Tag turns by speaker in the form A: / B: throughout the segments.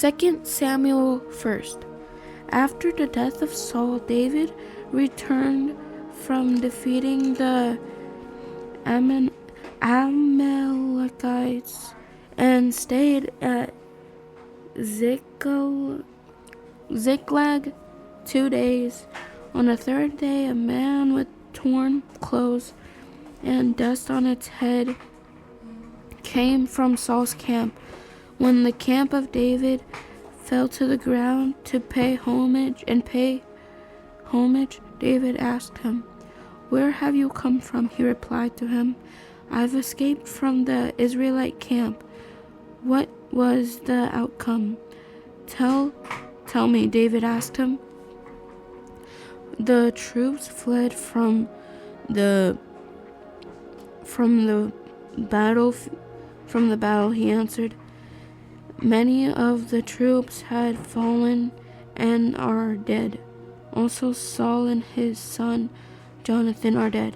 A: 2 Samuel 1st. After the death of Saul, David returned from defeating the Amalekites and stayed at Ziklag 2 days. On the third day, a man with torn clothes and dust on its head came from Saul's camp. When the camp of David fell to the ground to pay homage, David asked him, "Where have you come from?" He replied to him, "I've escaped from the Israelite camp." "What was the outcome? Tell me," David asked him. "The troops fled from the battle," he answered. "Many of the troops had fallen and are dead. Also Saul and his son Jonathan are dead."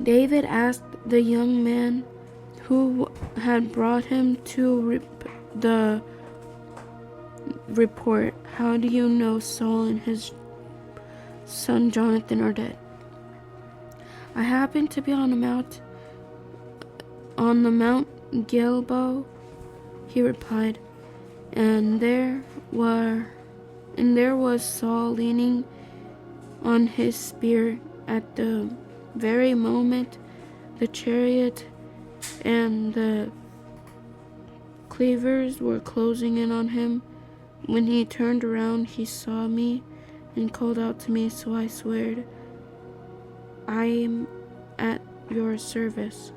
A: David asked the young man who had brought him to the report, "How do you know Saul and his son Jonathan are dead?" "I happened to be on the Mount Gilboa," he replied, and there was Saul leaning on his spear. At the very moment the chariot and the cleavers were closing in on him. When he turned around, he saw me and called out to me, so I swore, "I am at your service."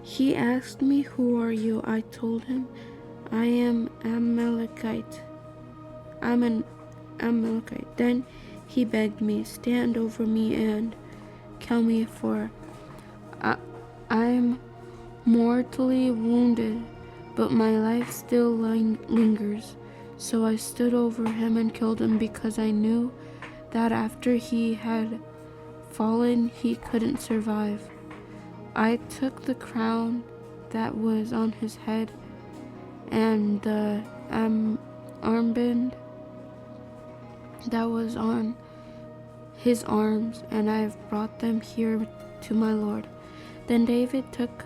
A: He asked me, "Who are you?" I told him, "I am Amalekite. I'm an Amalekite." Then he begged me, "Stand over me and kill me, for I'm mortally wounded, but my life still lingers." So I stood over him and killed him, because I knew that after he had fallen, he couldn't survive. I took the crown that was on his head and the armband that was on his arms, and I've brought them here to my Lord. Then David took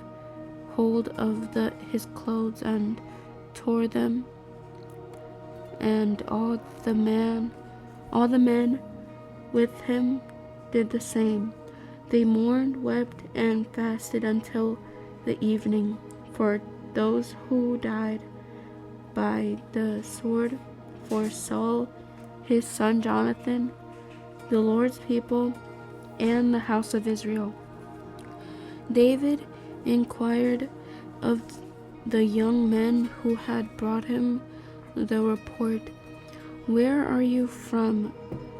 A: hold of his clothes and tore them, and all the men with him did the same. They mourned, wept, and fasted until the evening for those who died by the sword, for Saul, his son Jonathan, the Lord's people, and the house of Israel. David inquired of the young men who had brought him the report, "Where are you from?"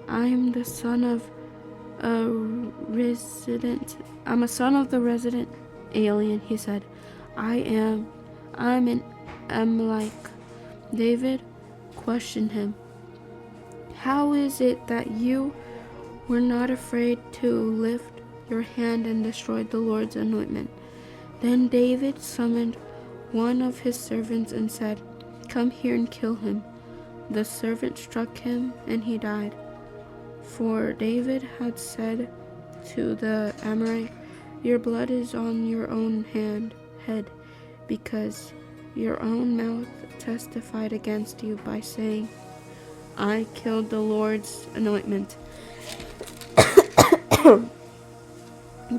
A: I'm a son of the resident alien," he said. I'm an Amalek." David questioned him, "How is it that you were not afraid to lift your hand and destroy the Lord's anointment?" Then David summoned one of his servants and said, "Come here and kill him." The servant struck him and he died. For David had said to the Amalek, "Your blood is on your own head, because your own mouth testified against you by saying, 'I killed the Lord's anointment.'"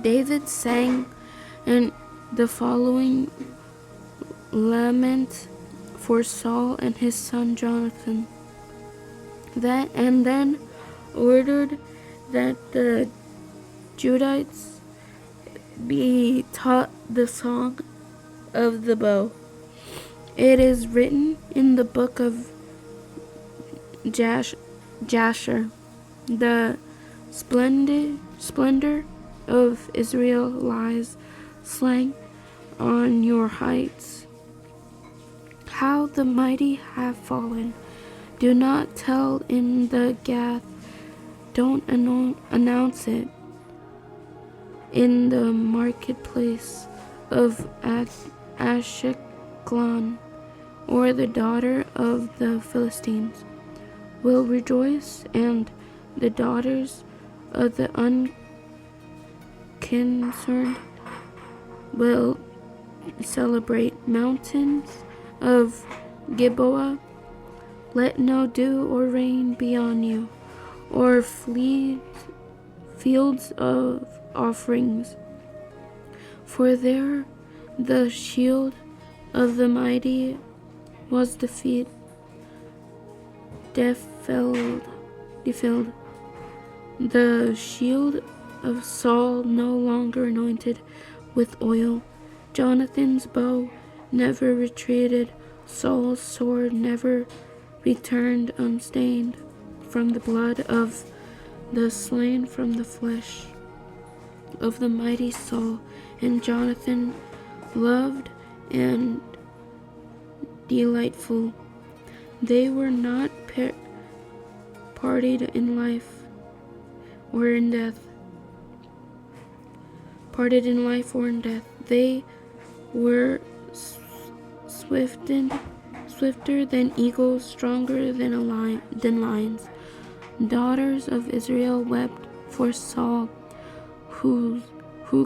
A: David sang in the following lament for Saul and his son Jonathan, and then ordered that the Judites be taught the song of the bow. It is written in the book of Jasher, "The splendor of Israel lies slain on your heights. How the mighty have fallen. Do not tell in the Gath, don't announce it in the marketplace of Eglon, or the daughter of the Philistines, will rejoice, and the daughters of the unconcerned will celebrate. Mountains of Gilboa, let no dew or rain be on you, or fields of offerings. For there the shield of the mighty was defilled. The shield of Saul no longer anointed with oil. Jonathan's bow never retreated. Saul's sword never returned unstained from the blood of the slain, from the flesh of the mighty Saul. And Jonathan loved and delightful. They were not parted in life or in death. Parted in life or in death. They were swifter than eagles, stronger than lions. Daughters of Israel wept for Saul, who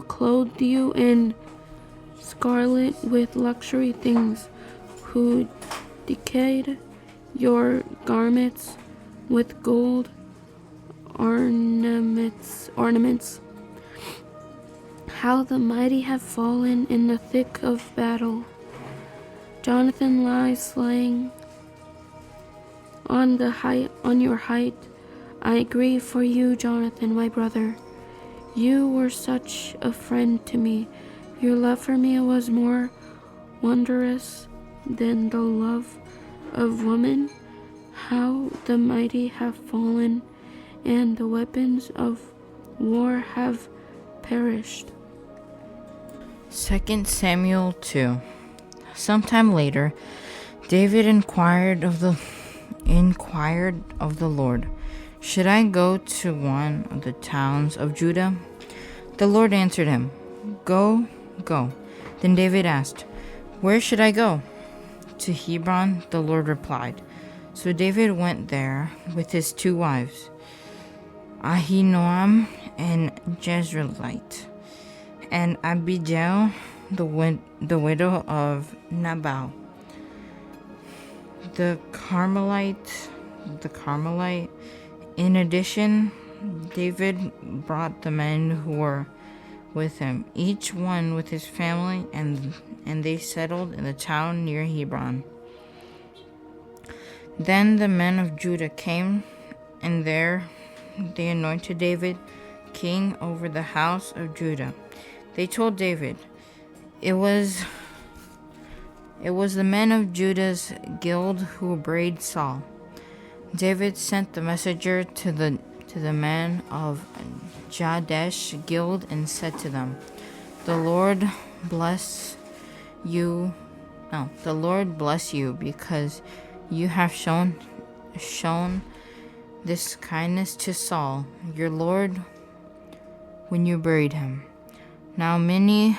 A: clothed you in scarlet with luxury things, who decked your garments with gold ornaments. How the mighty have fallen in the thick of battle. Jonathan lies slain on your height. I grieve for you, Jonathan, my brother. You were such a friend to me. Your love for me was more wondrous than the love of woman. How the mighty have fallen, and the weapons of war have perished.
B: 2 Samuel 2. Sometime later, David inquired of the Lord, "Should I go to one of the towns of Judah?" The Lord answered him, Go. Then David asked, "Where should I go?" "To Hebron," the Lord replied. So David went there with his 2 wives, Ahinoam and Jezreelite, and Abigail, the widow of Nabal, the Carmelite. In addition, David brought the men who were with him, each one with his family, and they settled in the town near Hebron. Then the men of Judah came, and there they anointed David king over the house of Judah. They told David, It was the men of Judah's guild who betrayed Saul. David sent the messenger to the men of Jadesh guild and said to them, The Lord bless you because you have shown this kindness to Saul, your Lord, when you buried him. Now may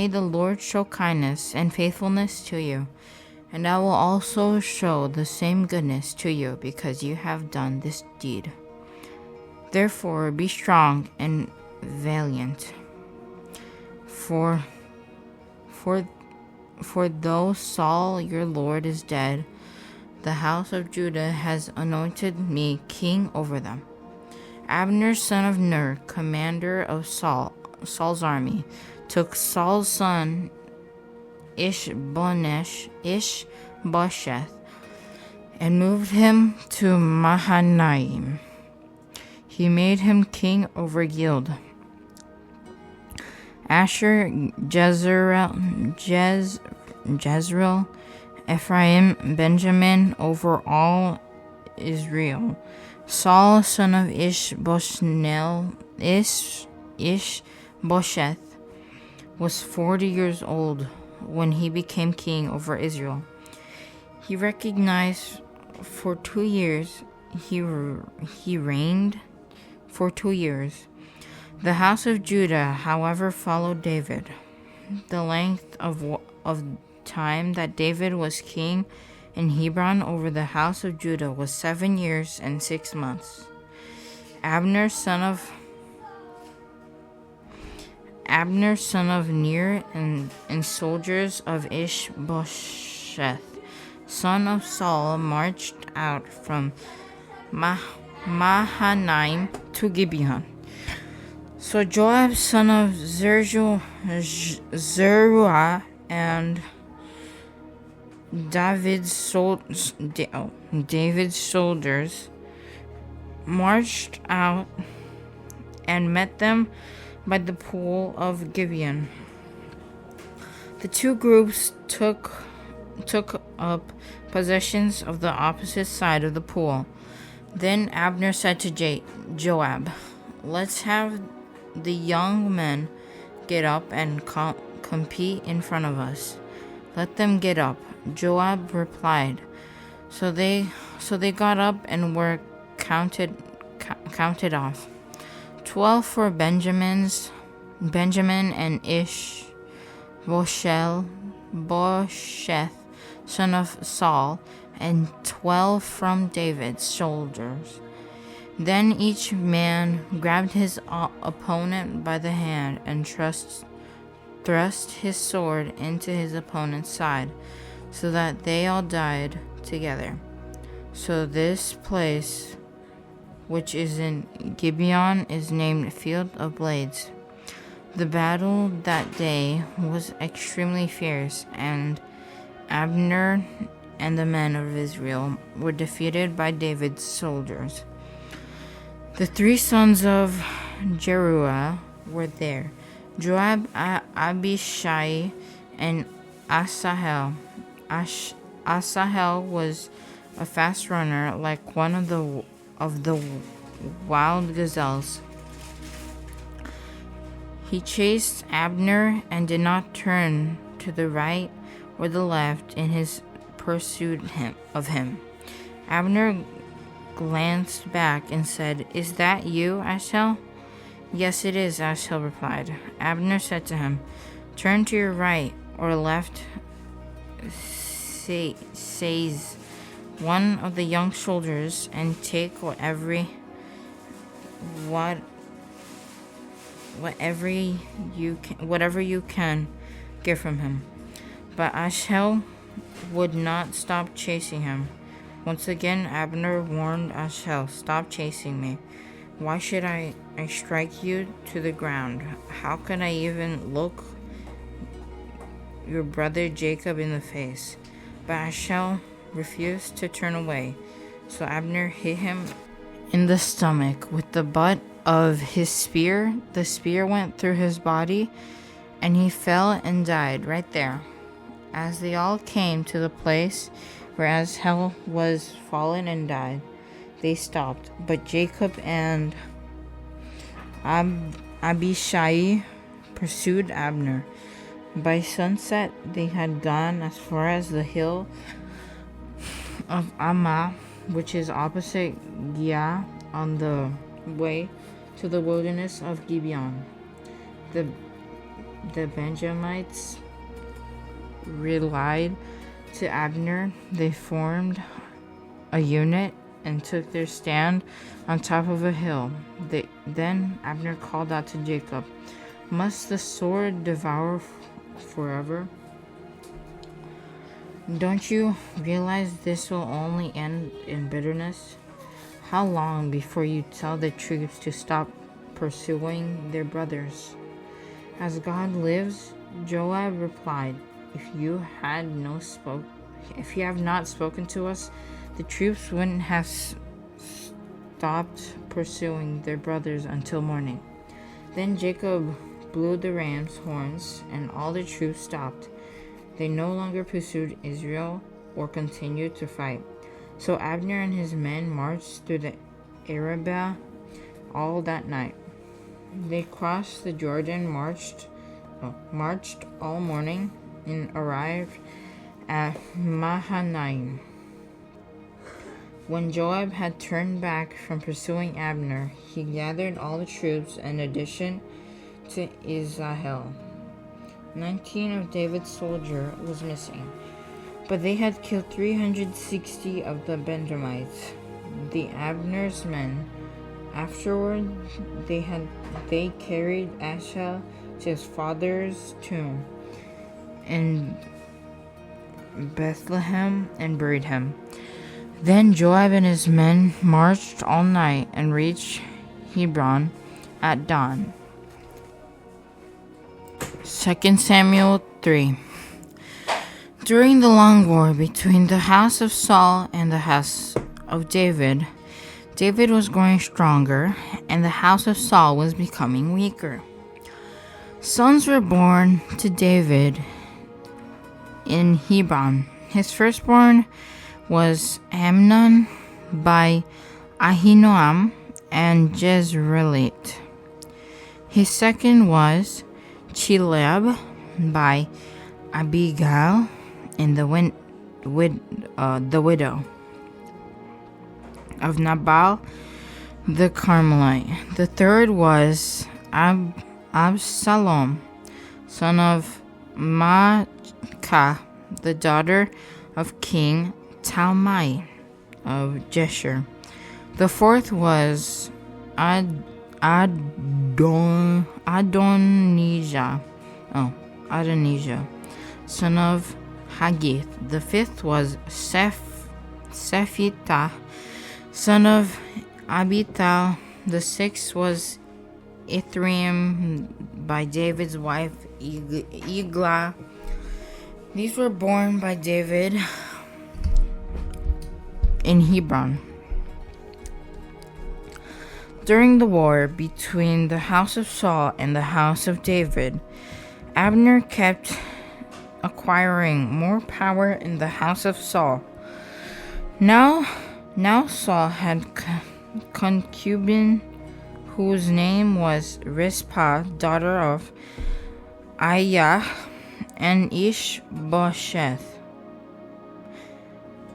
B: the Lord show kindness and faithfulness to you, and I will also show the same goodness to you because you have done this deed. Therefore be strong and valiant, for though Saul your Lord is dead, the house of Judah has anointed me king over them. Abner son of Ner, commander of Saul's army, took Saul's son Ishbosheth and moved him to Mahanaim. He made him king over Gilead, Asher, Jezreel, Ephraim, Benjamin, over all Israel. Saul, son of Ishbosheth, was 40 years old when he became king over Israel. He recognized for 2 years. He reigned for 2 years. The house of Judah, however, followed David. The length of of time that David was king in Hebron over the house of Judah was 7 years and 6 months. Abner, son of Ner, and soldiers of Ishbosheth, son of Saul, marched out from Mahanaim to Gibeon. So Joab, son of Zeruiah, and David's soldiers marched out and met them by the pool of Gibeon. The two groups took up possessions of the opposite side of the pool. Then Abner said to Joab, "Let's have the young men get up and compete in front of us." "Let them get up," Joab replied. So they got up and were counted off. 12 for Benjamin and Bosheth, son of Saul, and 12 from David's soldiers. Then each man grabbed his opponent by the hand and thrust his sword into his opponent's side, so that they all died together. So this place, which is in Gibeon, is named Field of Blades. The battle that day was extremely fierce, and Abner and the men of Israel were defeated by David's soldiers. The 3 sons of Zeruiah were there: Joab, Abishai, and Asahel. Asahel was a fast runner, like one of the wild gazelles. He chased Abner and did not turn to the right or the left in his pursuit of him. Abner glanced back and said, "Is that you, Asahel?" "Yes, it is," Asahel replied. Abner said to him, "Turn to your right or left," says one of the young soldiers, "and take whatever you can get from him." But Asahel would not stop chasing him. Once again, Abner warned Asahel, "Stop chasing me. Why should I strike you to the ground? How can I even look your brother Jacob in the face?" But Asahel refused to turn away. So Abner hit him in the stomach with the butt of his spear. The spear went through his body, and he fell and died right there. As they all came to the place where Asahel was fallen and died, they stopped. But Jacob and Abishai pursued Abner. By sunset, they had gone as far as the hill of Ammah, which is opposite Giah, on the way to the wilderness of Gibeon. The Benjamites relied to Abner. They formed a unit and took their stand on top of a hill. Then Abner called out to Jacob, "Must the sword devour forever? Don't you realize this will only end in bitterness? How long before you tell the troops to stop pursuing their brothers?" "As God lives," Joab replied, if you have not spoken to us, the troops wouldn't have stopped pursuing their brothers until morning." Then Jacob blew the ram's horns, and all the troops stopped. They no longer pursued Israel or continued to fight. So Abner and his men marched through the Arabah all that night. They crossed the Jordan, marched all morning, and arrived at Mahanaim. When Joab had turned back from pursuing Abner, he gathered all the troops in addition to Asahel. 19 of David's soldiers was missing, but they had killed 360 of the Benjamites, the Abner's men. Afterward, they carried Asahel to his father's tomb in Bethlehem and buried him. Then Joab and his men marched all night and reached Hebron at dawn. 2 Samuel 3. During the long war between the house of Saul and the house of David, David was growing stronger, and the house of Saul was becoming weaker. Sons were born to David in Hebron. His firstborn was Amnon by Ahinoam and Jezreelite. His second was Chileab by Abigail and the widow of Nabal the Carmelite. The third was Absalom, son of Maacah, the daughter of King Talmai of Geshur. The fourth was Adonijah, son of Haggith. The fifth was Sephitah, son of Abital. The sixth was Ithream by David's wife Eglah. These were born by David in Hebron. During the war between the house of Saul and the house of David, Abner kept acquiring more power in the house of Saul. Now Saul had concubine whose name was Rizpah, daughter of Aiah, and Ishbosheth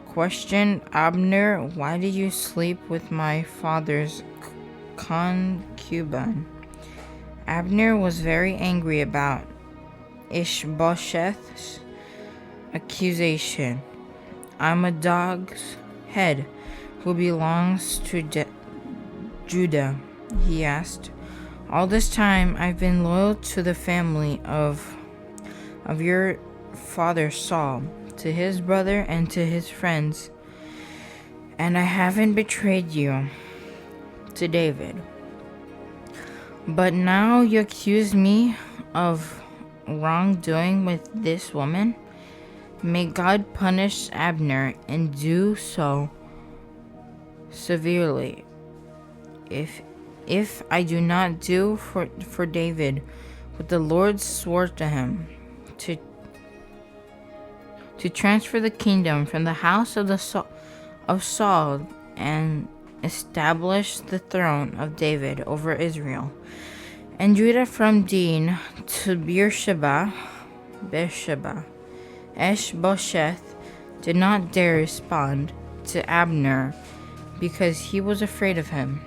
B: questioned Abner, "Why did you sleep with my father's concubine?" Abner was very angry about Ishbosheth's accusation. "I'm a dog's head who belongs to Judah," he asked. "All this time I've been loyal to the family of your father Saul, to his brother and to his friends, and I haven't betrayed you to David. But now you accuse me of wrongdoing with this woman. May God punish Abner and do so severely if I do not do for David what the Lord swore to him, to transfer the kingdom from the house of Saul and establish the throne of David over Israel and Judah from Dan to Beersheba. Ishbosheth did not dare respond to Abner because he was afraid of him.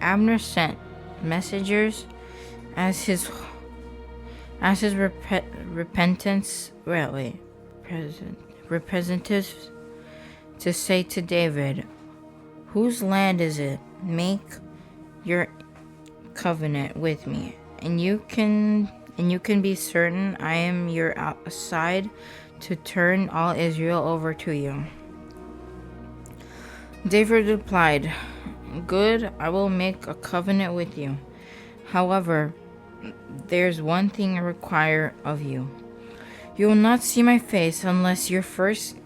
B: Abner sent messengers as his representatives to say to David, "Whose land is it? Make your covenant with me, and you can be certain I am your side to turn all Israel over to you." David replied, "Good, I will make a covenant with you. However, there's one thing I require of you. You will not see my face unless you first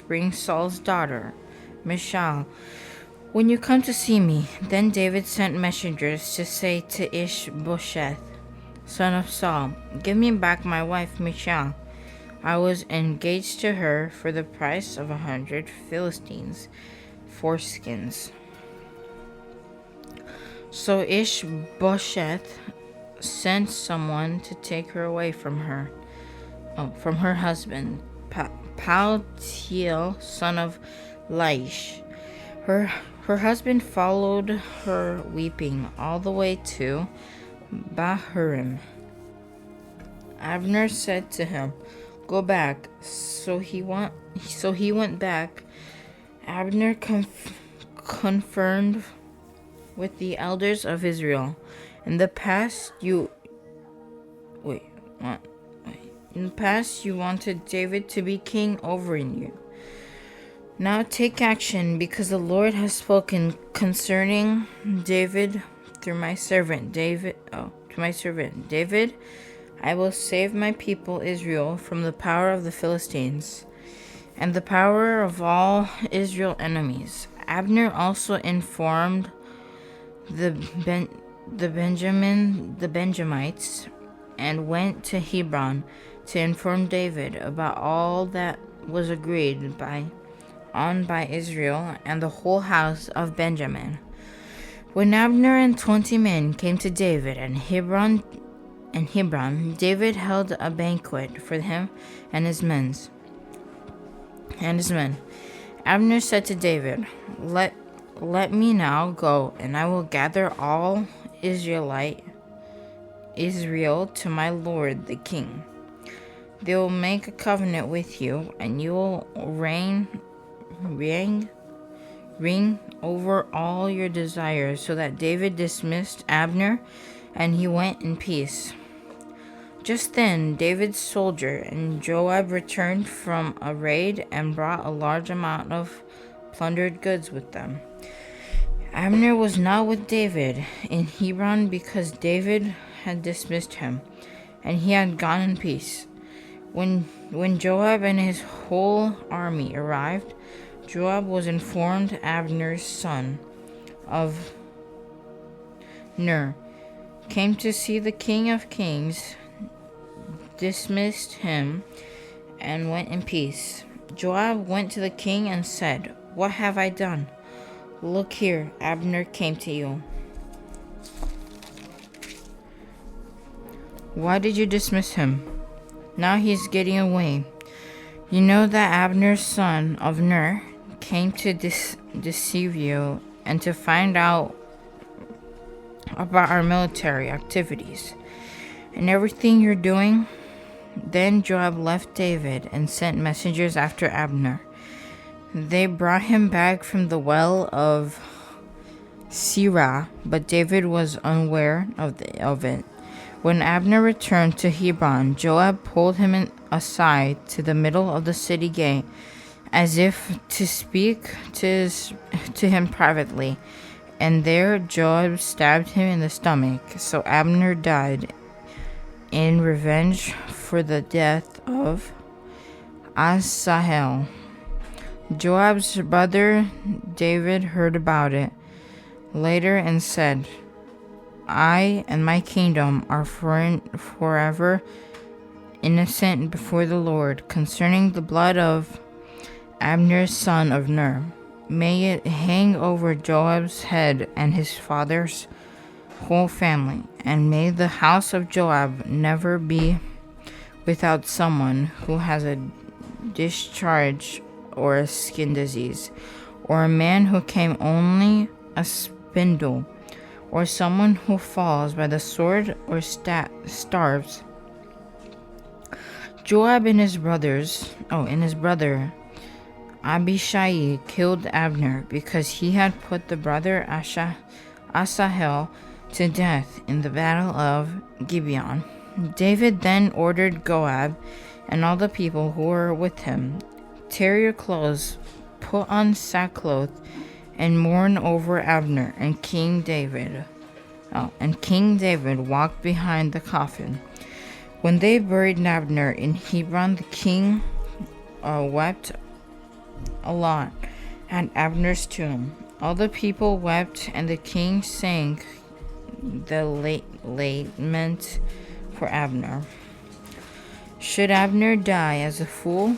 B: bring Saul's daughter, Michal, when you come to see me." Then David sent messengers to say to Ishbosheth, son of Saul, "Give me back my wife Michal. I was engaged to her for the price of 100 Philistines foreskins." So Ishbosheth sent someone to take her away from her husband, Paltiel, son of Laish. Her husband followed her weeping all the way to Bahurim. Abner said to him, "Go back." So he went back. Abner confirmed with the elders of Israel. In the past you wait, what? In the past you wanted David to be king over you. Now take action, because the Lord has spoken concerning David through my servant David. To my servant David, I will save my people Israel from the power of the Philistines and the power of all Israel's enemies. Abner also informed the Benjamites and went to Hebron to inform David about all that was agreed on by Israel and the whole house of Benjamin. When Abner and 20 men came to David in Hebron, David held a banquet for him and his men. Abner said to David, Let me now go, and I will gather all Israel to my lord the king. They will make a covenant with you, and you will reign over all your desires. So that David dismissed Abner, and he went in peace. Just then David's soldier and Joab returned from a raid and brought a large amount of plundered goods with them. Abner was not with David in Hebron because David had dismissed him, and he had gone in peace. When Joab and his whole army arrived, Joab was informed Abner's son of Ner came to see the King of Kings, dismissed him, and went in peace. Joab went to the king and said, "What have I done? Look here, Abner came to you. Why did you dismiss him? Now he's getting away. You know that Abner's son of Ner came to deceive you and to find out about our military activities and everything you're doing." Then Joab left David and sent messengers after Abner. They brought him back from the well of Sirah, but David was unaware of it. When Abner returned to Hebron, Joab pulled him aside to the middle of the city gate, as if to speak to him privately, and there Joab stabbed him in the stomach. So Abner died in revenge for the death of Asahel. Joab's brother David heard about it later and said, "I and my kingdom are forever innocent before the Lord concerning the blood of Abner's son of Ner. May it hang over Joab's head and his father's whole family, and may the house of Joab never be without someone who has a discharge or a skin disease, or a man who came only a spindle, or someone who falls by the sword or starves." Joab and his brother Abishai killed Abner because he had put the brother Asahel to death in the battle of Gibeon. David then ordered Joab and all the people who were with him, "Tear your clothes, put on sackcloth, and mourn over Abner." And King David walked behind the coffin. When they buried Abner in Hebron, the king wept a lot at Abner's tomb. All the people wept, and the king sang the lament for Abner. Should Abner die as a fool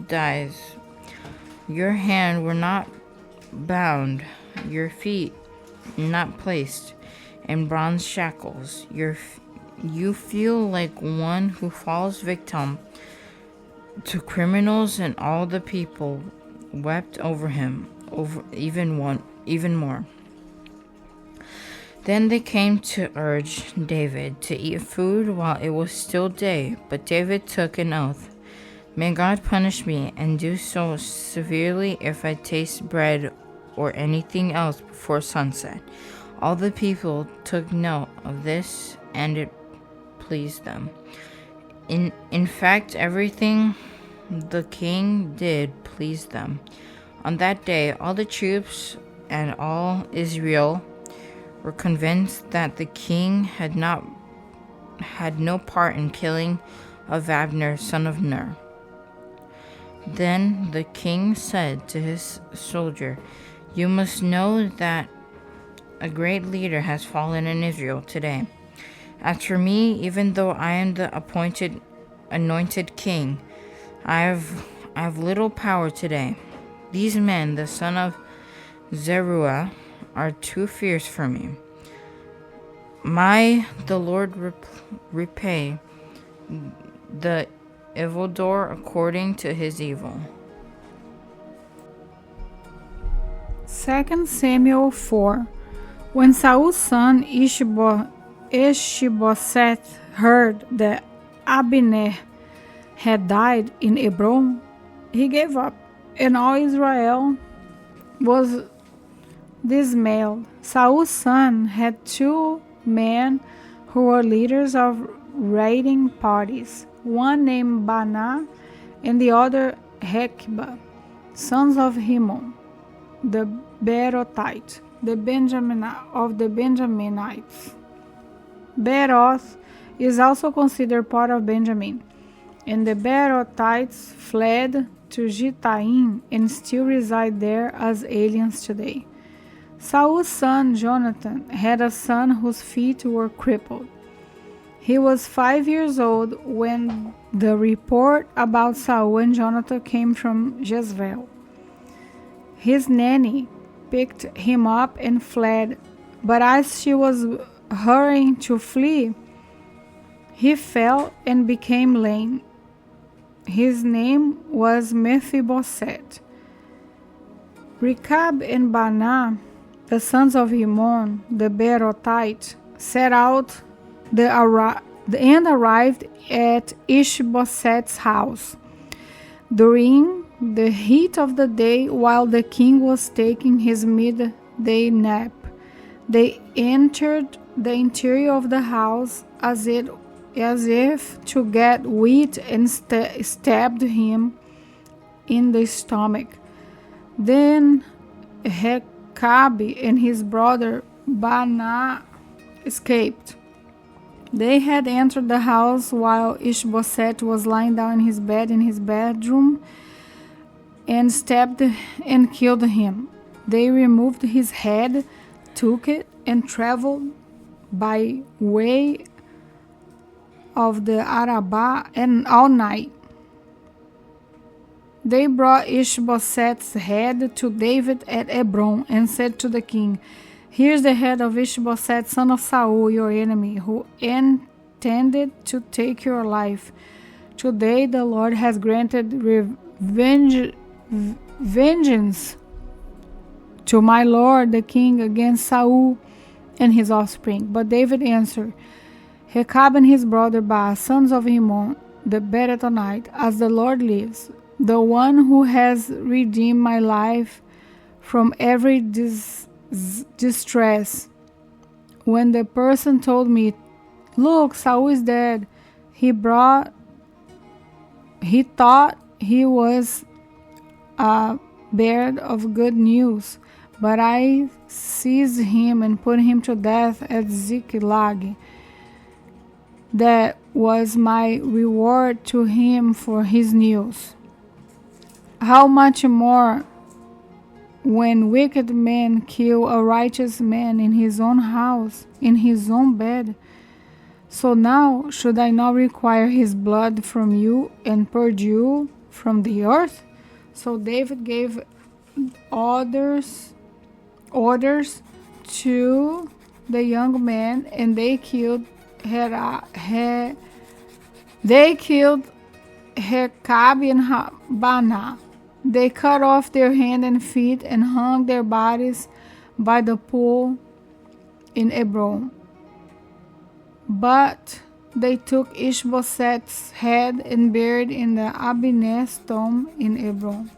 B: dies, your hands were not bound, your feet not placed in bronze shackles, you feel like one who falls victim to criminals, and all the people wept over him, even more. Then they came to urge David to eat food while it was still day, but David took an oath. May God punish me and do so severely if I taste bread or anything else before sunset. All the people took note of this, and it pleased them. In fact, everything the king did pleased them. On that day, all the troops and all Israel were convinced that the king had no part in killing of Abner, son of Ner. Then the king said to his soldier, "You must know that a great leader has fallen in Israel today. As for me, even though I am the anointed king, I have little power today. These men, the son of Zeruiah, are too fierce for me. The Lord repay the evildoer according to his evil."
C: 2 Samuel 4. When Saul's son Ishbosheth heard that Abner had died in Hebron, he gave up, and all Israel was dismayed. Saul's son had 2 men who were leaders of raiding parties, one named Baanah and the other Hekhba, sons of Rimmon, the Beerothite, of the Benjaminites. Beeroth is also considered part of Benjamin, and the Beerothites fled to Gittaim and still reside there as aliens today. Saul's son Jonathan had a son whose feet were crippled. He was 5 years old when the report about Saul and Jonathan came from Jezreel. His nanny picked him up and fled, but as she was hurrying to flee, he fell and became lame. His name was Mephibosheth. Rechab and Baanah, the sons of Rimmon, the Beerothite, set out and arrived at Ishbosheth's house. During the heat of the day, while the king was taking his midday nap, they entered the interior of the house as if to get wheat and stabbed him in the stomach. Then Rechab and his brother Baanah escaped. They had entered the house while Ishbosheth was lying down in his bed in his bedroom and stabbed and killed him. They removed his head, took it, and traveled by way of the Arabah and all night. They brought Ishbosheth's head to David at Hebron and said to the king, "Here's the head of Ishbosheth, son of Saul, your enemy, who intended to take your life. Today the Lord has granted vengeance to my lord the king against Saul and his offspring." But David answered, "Rechab and his brother Baanah, sons of Rimmon, the Beerothite, as the Lord lives, the one who has redeemed my life from every distress. When the person told me, 'Look, Saul is dead,' he thought he was a bearer of good news, but I seized him and put him to death at Ziklag. That was my reward to him for his news. How much more when wicked men kill a righteous man in his own house, in his own bed? So now should I not require his blood from you and purge you from the earth?" So David gave orders to the young men, and they killed Rechab and Baanah. They cut off their hands and feet and hung their bodies by the pool in Hebron. But they took Ishbosheth's head and buried in the Abineh's tomb in Hebron.